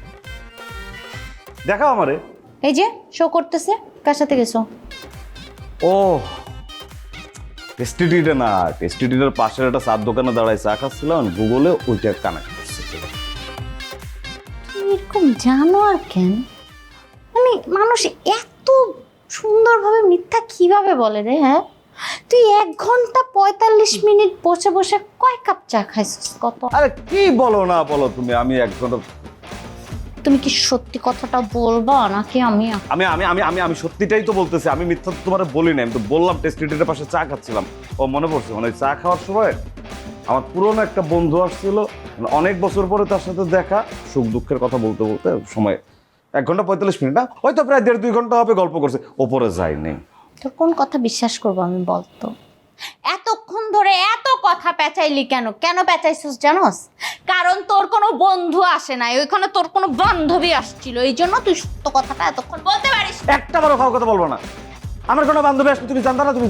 দেখাও আমারে। এই যে শো করতেছে, কার সাথে গেছো? ও টেস্টি ডিটে না, টেস্টি ডিটের পাশের একটা চার দোকানে দাঁড়ায় চা খাচ্ছিলাম, গুগলে ওইটা কানেক্ট করছে। তুমি এরকম জানো আর কেন? মানে মানুষ এত সুন্দরভাবে মিথ্যা কিভাবে বলে রে? হ্যাঁ, তুই 1 ঘন্টা 45 মিনিট বসে বসে কয় কাপ চা খাইছিস? কত? আরে কি বলো না বলো তুমি, আমি 1 ঘন্টা। তুমি কি সত্যি কথাটা বলবা নাকি? আমি আমি আমি আমি আমি আমি সত্যিটাই তো বলতেছি, আমি মিথ্যা তো তোমার বলি না। আমি তো বললাম টেস্টি ডিটের পাশে চা খাচ্ছিলাম। ও মনে পড়ছে, মানে চা খাওয়ার সময় আমার পুরনো একটা বন্ধু আসছিল, অনেক বছর পরে তার সাথে দেখা, সুখ দুঃখের কথা বলতে বলতে সময় 1 ঘন্টা 45 মিনিট না, হয়তো প্রায় 1.5-2 ঘন্টা হবে গল্প করছে, ওপরে যায়নি। তোর কোন কথা বিশ্বাস করবো আমি, বলতো? এতক্ষণ ধরে এত কথা পেঁচাইলি কেন? কেন পেঁচাইছিস জানোস? কারণ তোর কোনো বন্ধু আসে নাই, ওইখানে তোর কোনো বান্ধবী আসছিল, এই জন্য তুই সত্য কথাটা এতক্ষণ বলতে পারিস। একটা বড় খাওয়ার কথা বলবো না। আমার কোনো বান্ধবী আসলে তুমি জানতা না? তুমি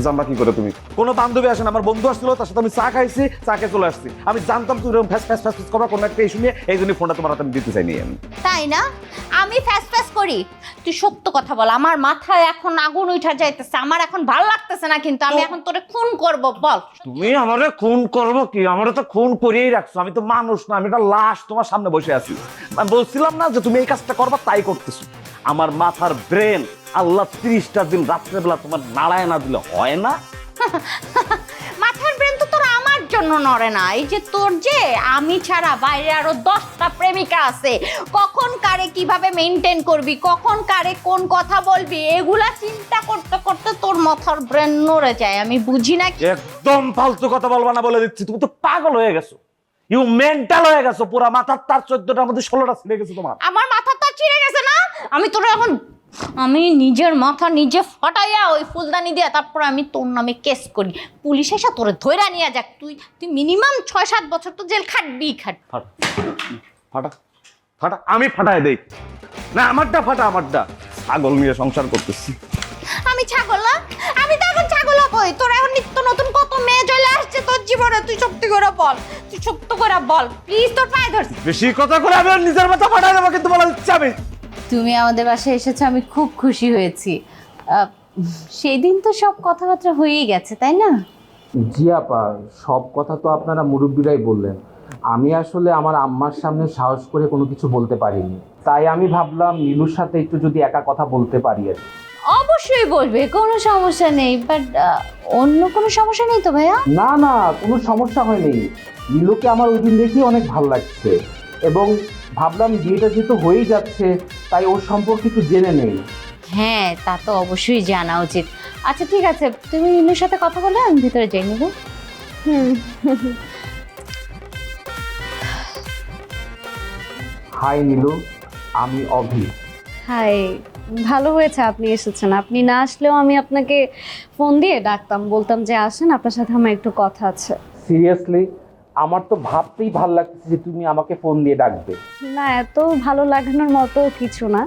জানবা কি করে? তুমি কোনো বান্ধবী আসে না, আমার বন্ধু আসছিল, তার সাথে আমি চা খাইছি, চা খেয়ে চলে আসছি। আমি জানতাম তুমি এরকম ফ্যাস ফ্যাস ফ্যাস ফ্যাস করবা কোনো একটা ইস্যু নিয়ে, এই জন্য ফোনটা তোমার হাতে আমি দিতে চাইনি। তাই না? আমি ফ্যাস ফ্যাস করি? তুই সত্য কথা বল। আমার মাথায় এখন আগুন উঠা যাইতেছে, আমার এখন ভালো লাগতেছে না, কিন্তু আমি এখন তোরে খুন করব। বল। তুমি আমারে খুন করবো কি? আমারে তো খুন করিয়েই রাখছো। আমি তো মানুষ না, আমি একটা লাশ তোমার সামনে বসে আছি। আমি বলছিলাম না যে তুমি এই কাজটা করবা, তাই করতেছো। আমার মাথার ব্রেন আল্লাহ 30টা দিন রাত্রেবেলা তোমার নাড়ায় না দিলে হয় না। মাথার ব্রেন তো তোর আমার জন্য নড়ে না। এই যে তোর যে আমি ছাড়া বাইরে আরো 10টা প্রেমিকা আছে, কখন কারে কিভাবে মেইনটেইন করবি, কখন কারে কোন কথা বলবি, এগুলা চিন্তা করতে করতে তোর মাথার ব্রেন নড়ে যায়। আমি বুঝি না। একদম ফালতু কথা বলবা না বলে দিচ্ছি। তুমি তো পাগল হয়ে গেছো, ইউ মেন্টাল হয়ে গেছো। পুরা মাথার তার 14টার মধ্যে 16টা ছিঁড়ে গেছে তোমার। আমার মাথার তার ছিঁড়ে গেছে না? আমি তোর এখন আমি নিজের মাথা নিজে ফাটাইয়া ওই ফুলদানি দিয়া তারপর আমি তোর নামে কেস করি, পুলিশ এসে তোরে ধইরা নিয়ে যাক। তুই মিনিমাম 6-7 বছর তো জেল খাটবি। ফাটা ফাটা, আমি ফাটাই দেই না, আমারটা ফাটা, আমারটা। ছাগল নিয়ে সংসার করতেছি। আমি ছাগল না? আমি তো এখন ছাগল হবই। তোর এখন নিত্য নতুন কত মেয়ে চলে আসছে তোর জীবনে, তুই সত্যি করে বল, তুই সত্য করে বল প্লিজ, তোর পায়ে ধরছি। বেশি কথা করে আমি নিজের মাথা ফাটাই দেবো, কিন্তু বলা দিচ্ছি আমি। তুমি আমাদের বাসায় এসেছো, আমি খুব খুশি হয়েছি। সেই দিন তো সব কথাবার্তা হয়েই গেছে, তাই না? জি আপা, সব কথা তো আপনারা মুরব্বীরাই বললেন। আমি আসলে আমার আম্মার সামনে সাহস করে কোনো কিছু বলতে পারিনি, তাই আমি ভাবলাম নীলুর সাথে একটু যদি একা কথা বলতে পারি আর কি। অবশ্যই বলবে, কোনো সমস্যা নেই। বাট অন্য কোনো সমস্যা নেই তো ভাইয়া? না না, কোনো সমস্যা হয়নি। নীলুকে আমার ওই দিন দেখি অনেক ভালো লাগছে, এবং ভাবলাম বিয়েটা যেহেতু হয়েই যাচ্ছে তাই ওর সম্পর্কে একটু জেনে নেই। হ্যাঁ, তা তো অবশ্যই জানা উচিত। আচ্ছা ঠিক আছে, তুমি নীলুর সাথে কথা বলে আমি ভিতরে যাই নেব। হাই নীলু, আমি অভি। হাই, ভালো হয়েছে আপনি এসেছেন। আপনি না আসলেও আমি আপনাকে ফোন দিয়ে ডাকতাম, বলতাম যে আসেন, আপনার সাথে আমার একটু কথা আছে। সিরিয়াসলি, আমার তো ভাবতেই ভালো লাগছে যে তুমি আমাকে ফোন দিয়ে ডাকবে। না, এত ভালো লাগানোর মতো কিছু না,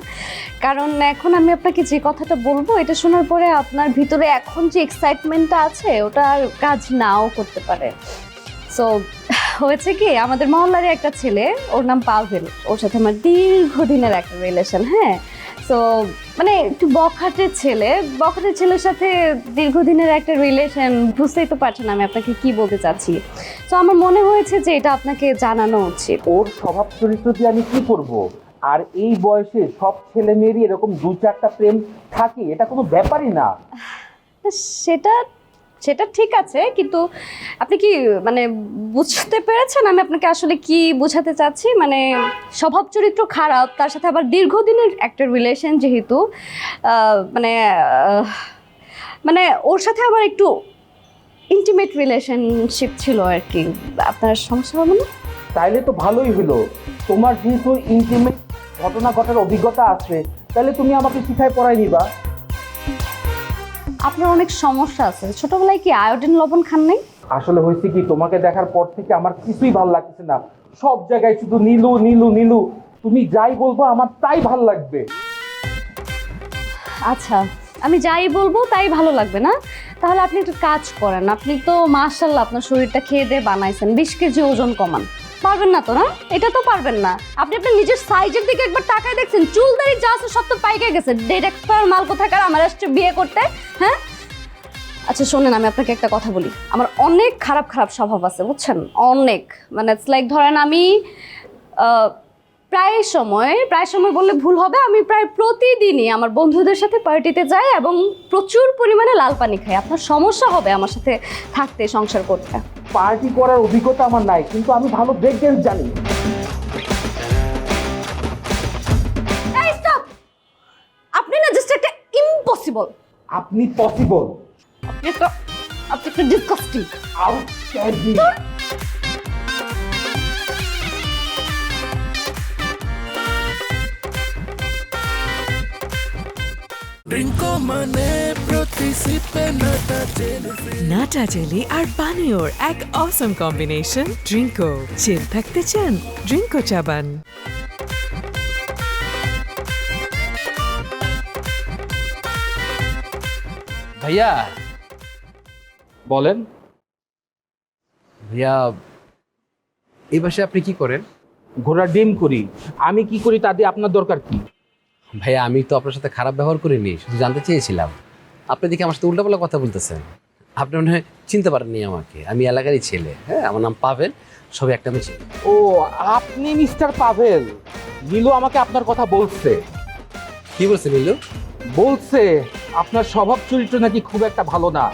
কারণ এখন আমি আপনাকে যে কথাটা বলবো এটা শোনার পরে আপনার ভিতরে এখন যে এক্সাইটমেন্টটা আছে ওটা আর কাজ নাও করতে পারে। সো হয়েছে কি, আমাদের মহল্লারই একটা ছেলে, ওর নাম পাভেল, ওর সাথে আমার দীর্ঘদিনের একটা রিলেশন। হ্যাঁ, সো মানে একটু বখাটের ছেলের সাথে দীর্ঘদিনের একটা রিলেশন, বুঝতেই তো পারছেন আমি আপনাকে কি বলতে চাচ্ছি। তো আমার মনে হয়েছে যে এটা আপনাকে জানানো উচিত। ওর স্বভাব চরিত্র দিয়ে আমি কি করব? আর এই বয়সে সব ছেলে মেয়েরই এরকম 2-4টা প্রেম থাকে, এটা কোনো ব্যাপারই না। সেটা ঠিক আছে, কিন্তু আপনি কি মানে বুঝতে পেরেছেন আমি আপনাকে আসলে কি বোঝাতে চাচ্ছি? মানে স্বভাব চরিত্র খারাপ, তার সাথে আবার দীর্ঘদিনের একটা রিলেশন, যেহেতু মানে ওর সাথে আবার একটু ইন্টিমেট রিলেশনশিপ ছিল আর কি। আপনার সমস্যা হবে না? তাইলে তো ভালোই হলো। তোমার যেহেতু ইন্টিমেট ঘটনা ঘটার অভিজ্ঞতা আছে, তাহলে তুমি আমাকে শিখায় পড়াই নিবা। আপনার অনেক সমস্যা আছে। ছোটবেলায় কি আয়োডিন লবণ খান নাই? আসলে হয়েছে কি, তোমাকে দেখার পর থেকে আমার কিছুই ভালো লাগছে না। সব জায়গায় শুধু নীলু নীলু নীলু। তুমি যাই বলবো আমার তাই ভালো লাগবে। আচ্ছা, আমি যাই বলবো তাই ভালো লাগবে না? তাহলে আপনি একটু কাজ করেন। আপনি তো মাশাআল্লাহ আপনার শরীরটা খেয়ে দিয়ে বানাইছেন, 20 কেজি ওজন কমান। পারবেন না তো? না, এটা তো পারবেন না। আপনি আপনার নিজের সাইজের দিকে একবার তাকায় দেখছেন? চুল দাড়ি যা আছে সব তো পাইকে গেছে। ডেট এক্সপায়ার মাল কোথাকার আমার আসছে বিয়ে করতে। হ্যাঁ, আচ্ছা শোনেন, আমি আপনাকে একটা কথা বলি। আমার অনেক খারাপ স্বভাব আছে, বুঝছেন? অনেক, মানে ইটস লাইক, ধরেন আমি প্রায় সময় বললে ভুল হবে, আমি প্রায় প্রতিদিনই আমার বন্ধুদের সাথে পার্টিতে যাই এবং প্রচুর পরিমাণে লাল পানি খাই। আপনার সমস্যা হবে আমার সাথে থাকতে, সংসার করতে। পার্টি করার অভিজ্ঞতা আমার নাই, কিন্তু আমি ভালো ব্রেক ড্যান্স জানি। এই স্টপ! আপনি না জাস্ট একটা ইম্পসিবল। আপনি পসিবল। আপনি একটা ডিসকাস্টিং। আউটস্ট্যান্ডিং। নাটা জেলি আর পানীয়র এক অসম কম্বিনেশন ড্রিঙ্কো। চিল থাকতে চান? ড্রিঙ্কো চাবান। ভাইয়া বলেন। ভাইয়া, এই বাসায় আপনি কি করেন? ঘোড়া ডিম করি। আমি কি করি তা দিয়ে আপনার দরকার কি? ভাইয়া, আমি তো আপনার সাথে খারাপ ব্যবহার করিনি, শুধু জানতে চেয়েছিলাম। আপনি দেখি আমার সাথে উল্টাপাল্টা কথা বলতেছেন। আপনি মনে হয় চিনতে পারেননি আমাকে। আমি এলাকারই ছেলে। হ্যাঁ, আমার নাম পাভেল, সবাই একটা আমি চিনি। ও, আপনি মিস্টার পাভেল। নীলু আমাকে আপনার কথা বলছে। কি বলছে নীলু? বলছে আপনার স্বভাব চরিত্র নাকি খুব একটা ভালো না,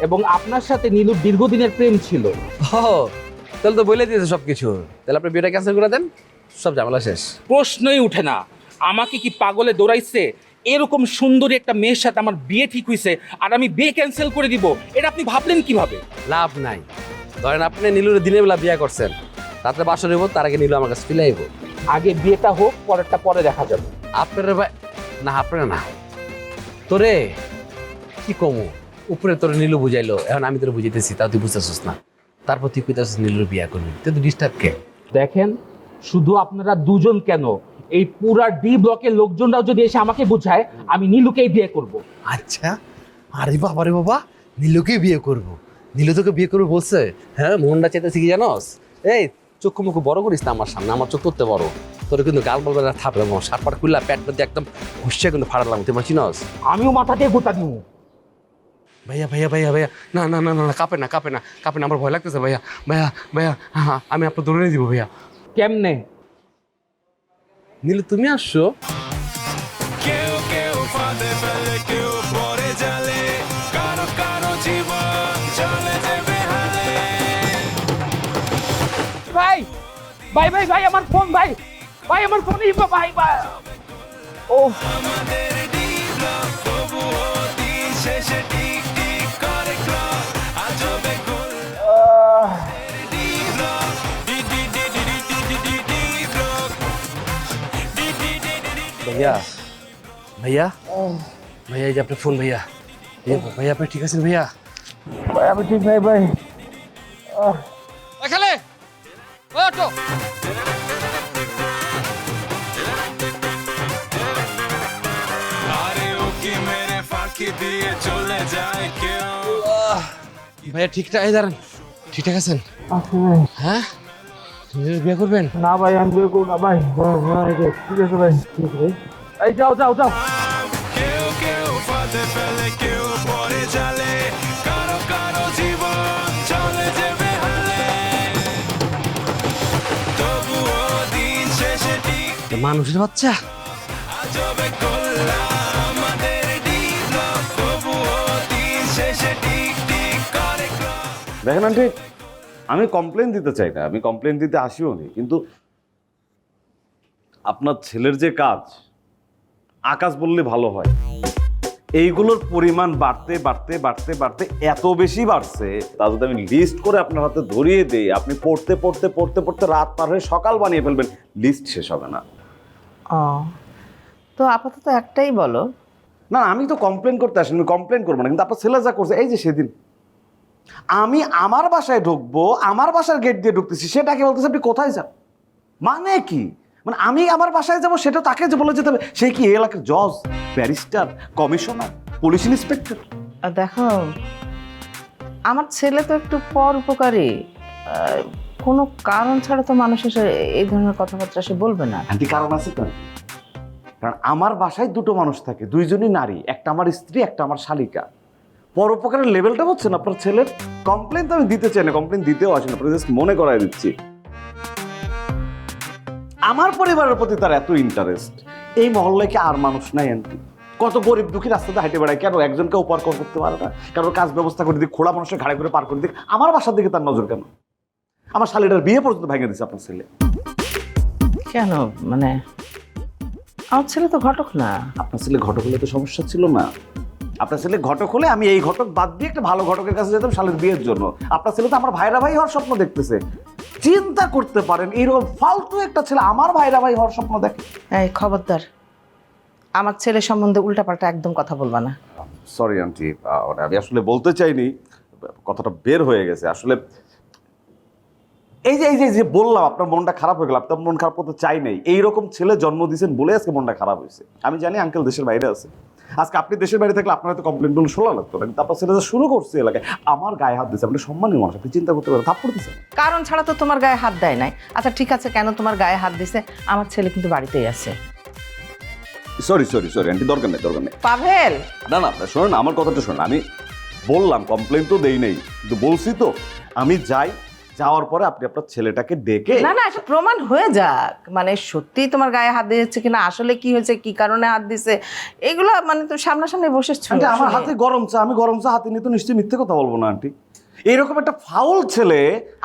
এবং আপনার সাথে নীলুর দীর্ঘদিনের প্রেম ছিল। ও, তাহলে তো বলে দিয়েছে সব কিছু। তাহলে আপনি বিয়েটা ক্যান্সেল করে দেন, সব ঝামেলা শেষ। প্রশ্নই উঠে না। আমাকে কি পাগলে দৌড়াইছে? এরকম সুন্দরী একটা মেয়ের সাথে আমার বিয়ে ঠিক হয়েছে, আর আমি বিয়ে ক্যান্সেল করে দিব? এটা আপনি ভাবলেন কিভাবে? লাভ নাই। ধরেন আপনি নীলুর দিনের বেলা বিয়ে করছেন, রাত্রে বাসর হইব, তার আগে নীলু আমার কাছে ফিরে আইব। আগে বিয়েটা হোক, পরেরটা পরে দেখা যাবে। আপনার ভাই না, আপনার না, তোরে কি কমু? উপরে তোর নীলু বুঝাইলো, এখন আমি তোর বুঝাইতেছি, তাও তুই বুঝতেছিস না। তারপর তুই কইতাছিস নীলুর বিয়ে করবি, তুই তো ডিস্টার্ব কে? দেখেন, শুধু আপনারা দুজন কেন, এই পুরা ডি ব্লকের লোকজনরাও যদি এসে আমাকে বোঝায় আমি নীলুকেই বিয়ে করব। আচ্ছা, আরে বাবা রে বাবা, নীলুকে বিয়ে করব। নীলু তোকে বিয়ে করবে বলছে? হ্যাঁ, মনটা চাইতেছি কি জানোস? এই চক্ষু মুখ বড় করিস না আমার সামনে, আমার চোখ করতে বড়। তোর কিন্তু গাল বলবে না, থাপড়ে সাতপাট খুললা পেট পেতে একদম হুসে কিন্তু ফাড়ালাম, তুই আমার চিনস? আমিও মাথা দিয়ে গোটা দিব। ভাইয়া ভাইয়া ভাইয়া ভাইয়া, না না না না, কাঁপে না কাঁপে না কাঁপে না, আমার ভয় লাগতেছে ভাইয়া। ভাইয়া ভাইয়া, হ্যাঁ আমি আপনার দৌড়ে দিব ভাইয়া। কেমনে? নীলু তুমি আসছো? কেউ কেউ ফাঁদে ফেলে, কেউ পরে জালে, কারো কারো জীবন চলে যাবে হালে। ভাই ভাই ভাই ভাই আমার ফোন, ভাই ভাই আমার ফোন, ভাই ভাই। ও আমাদের ডি ব্লক তবুও দিন শেষে টিক টিক করে ক্লক, আজবে গোল D block, D D D D D D D D D block, D D D D D. ভাইয়া ভাইয়া ভাইয়া, এই যে আপনার ফোন ভাইয়া। ভাইয়া আপনি ঠিক আছেন ভাইয়া? ভাই আমি ঠিক নাই ভাই। এখানে ওঠো। আরে ও কি মেরে ফাঁকি দিয়ে চলে যায় কেউ। ভাইয়া ঠিকঠাক, এই দাঁড়ান, ঠিকঠাক আছেন? হ্যাঁ, নীলুর বিয়ে করবেন? না ভাই আমি বিয়ে করবো না ভাই। ঠিক আছে ভাই, ঠিক আছে। এই যাও যাও যাও। কেউ কেউ ফাঁদে ফেলে, কেউ পরে জালে, কারো কারো জীবন চলে যাবে হালে, তবুও দিন শেষে ঠিক মানুষের বাচ্চা। আজবে গোল্লা আমাদের ডি ব্লক, তবুও দিন শেষে টিক টিক করে ক্লক। দেখেন আন্টি, আমি কমপ্লেন দিতে চাই না, আমি কমপ্লেন দিতে আসিও নি, কিন্তু আপনার ছেলের যে কাজ, আকাশ বললে ভালো হয়, এইগুলোর পরিমাণ বাড়তে বাড়তে বাড়তে বাড়তে এত বেশি বাড়ছে, তা যদি আমি লিস্ট করে আপনার হাতে ধরিয়ে দিই, আপনি পড়তে পড়তে পড়তে পড়তে রাত পার হয়ে সকাল বানিয়ে ফেলবেন, লিস্ট শেষ হবে না। ও তো আপাতত একটাই বলো। না, আমি তো কমপ্লেন করতে আসিনি, আমি কমপ্লেন করবো না, কিন্তু আপনার ছেলে যা করছে, এই যে সেদিন আমি আমার বাসায় ঢুকবো, আমার বাসার গেট দিয়ে ঢুকতেছি, সেটাকে বলতেছে আপনি কোথায় যান? মানে কি? মানে আমি আমার বাসায় যাবো সেটা তাকে যে বলে যেতে হবে? সে কি এই এলাকার জজ, ব্যারিস্টার, কমিশনার, পুলিশ ইন্সপেক্টর? দেখো আমার ছেলে তো একটু পর উপকারী, কোনো কারণ ছাড়া তো মানুষ এসে এই ধরনের কথাবার্তা সে বলবে না। আন্টি কারণ আছে তো, কারণ আমার বাসায় দুটো মানুষ থাকে, দুইজনই নারী, একটা আমার স্ত্রী, একটা আমার শালিকা। পরোপকারের লেভেলটা হচ্ছে না আপনার ছেলের। কমপ্লেন তো আমি দিতে চাই না, কমপ্লেন দিতেও আসেন, আপনার জাস্ট মনে করাই দিচ্ছি আমার পরিবারের প্রতি তার এত ইন্টারেস্ট। এই মহল্লায় কি আর মানুষ নাই আন্টি? কত গরিব দুঃখী রাস্তাতে হাঁটে বেড়ায়, কেন একজনকে পার করতে পারে না? কারোর কাজ ব্যবস্থা করে দিক, খোলা মানুষের ঘাড়ে করে পার করে দিক, আমার বাসার দিকে তার নজর কেন? আমার শালিটার বিয়ে পর্যন্ত ভেঙে দিচ্ছে আপনার ছেলে। কেন? মানে আমার ছেলে তো ঘটক না। আপনার ছেলে ঘটক হলে তো সমস্যা ছিল না। আপনার ছেলে ঘটক হলে আমি এই ঘটক বাদ দিয়ে একটা ভালো ঘটকের কাছে যেতাম শালের বিয়ের জন্য। আপনার ছেলে তো আমার ভাইরা ভাই হওয়ার স্বপ্ন দেখতেছে। চিন্তা করতে পারেন, এইরকম ফালতু একটা ছেলে আমার ভাইরা ভাই হওয়ার স্বপ্ন দেখে। এই খবরদার, আমার ছেলে সম্বন্ধে উল্টাপাল্টা একদম কথা বলবা না। সরি আন্টি, আমি আসলে বলতে চাইনি, কথাটা বের হয়ে গেছে আসলে। এই যে বললাম আপনার মনটা খারাপ হয়ে গেল, আপনার মন খারাপ করতে চাই নাই। এইরকম ছেলে জন্ম দিয়েছেন বলে আজকে মনটা খারাপ হয়েছে। আমি জানি আঙ্কেল দেশের বাইরে আছে, আজকে আপনি দেশের বাইরে থাকলে আপনার হয়তো কমপ্লেনগুলো শোনা লাগতো না, কিন্তু আপনার ছেলে যা শুরু করছে এলাকায় আমার গায়ে হাত দিচ্ছে। আপনি সম্মানীয় মানুষ, আপনি চিন্তা করতে পারেন, থাপ্পড় দিচ্ছেন। কারণ ছাড়া তো তোমার গায়ে হাত দেয় নাই। আচ্ছা ঠিক আছে, কেন তোমার গায়ে হাত দিছে? আমার ছেলে কিন্তু বাড়িতেই আছে। সরি আন্টি, দরকার নেই। পাভেল, না শোনেন, আমার কথাটা শোনেন। আমি বললাম কমপ্লেন তো দেই নাই, কিন্তু বলছি তো আমি যাই, যাওয়ার পরে আপনি আপনার ছেলেটাকে ডেকে। না এটা প্রমাণ হয়ে যাক, মানে সত্যি তোমার গায়ে হাত দিয়েছে কিনা, আসলে কি হয়েছে, কি কারণে হাত দিছে, এগুলো মানে তুমি সামনাসামনি বসেছো। আমার হাতে গরম চা, আমি গরম চা হাতে নিয়ে তো নিশ্চয়ই মিথ্যে কথা বলবো না আন্টি। এইরকম একটা ফাউল ছেলে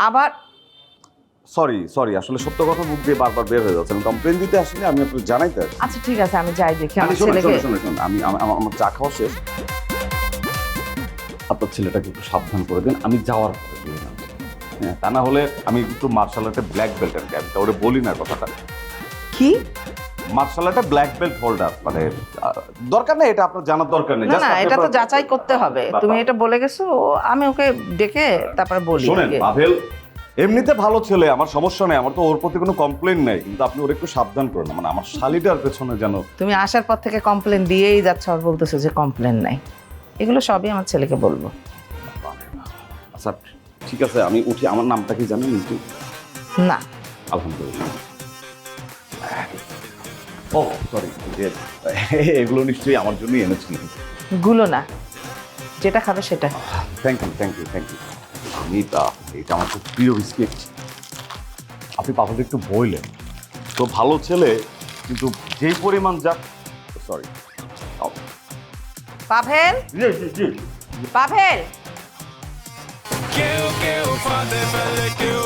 আবার। সরি আসলে সত্য কথা মুখ দিয়ে বারবার বের হয়ে যাচ্ছে। আমি কমপ্লেন দিতে আসিনি, আমি আপনাকে জানাইতে আসি। আচ্ছা ঠিক আছে, আমি যাই দেখি আমার শোনেন, ছেলেকে। আমি আমার চা খাওয়া শেষ, আপনার ছেলেটাকে একটু সাবধান করে দিন, আমি যাওয়ার পরে দিয়ে নেন। হ্যাঁ, তা না হলে আমি একটু মার্শাল আর্টে ব্ল্যাক বেল্ট আর কি, আমি ওরে বলি না কথাটা। কি মার্শাল আর্টে ব্ল্যাক বেল্ট হোল্ডার, মানে দরকার নেই, এটা আপনার জানার দরকার নেই। না এটা তো যাচাই করতে হবে, তুমি এটা বলে গেছো, আমি ওকে ডেকে তারপরে বলি। শোনেন পাভেল, এমনিতে ভালো ছেলে, আমার সমস্যা নেই, আমার তো ওর প্রতি কোনো কমপ্লেন নেই, কিন্তু আপনি ওর একটু সাবধান করেন, মানে আমার শালিটার পেছনে যেন। তুমি আসার পর থেকে কমপ্লেন দিয়েই যাচ্ছ, আর বলতেছো যে কমপ্লেন নাই। এগুলো সবই আমার ছেলেকে বলবো। আচ্ছা ঠিক আছে, আমি উঠি। আমার নামটা কি জানেন একটু? না। আলহামদুলিল্লাহ। ও সরি, এগুলো নিশ্চয়ই আমার জন্যই এনেছিলেন। গুলো না, যেটা খাবে সেটা। Thank you thank you thank you. আমি এটা আমার খুব প্রিয় বিস্কিট। আপনি পাপাকে একটু বললেন তো, ভালো ছেলে, কিন্তু যেই পরিমাণ যা, সরি। পাভেল, পাভেল। কেউ কেউ ফাঁদে ফেলে, কেউ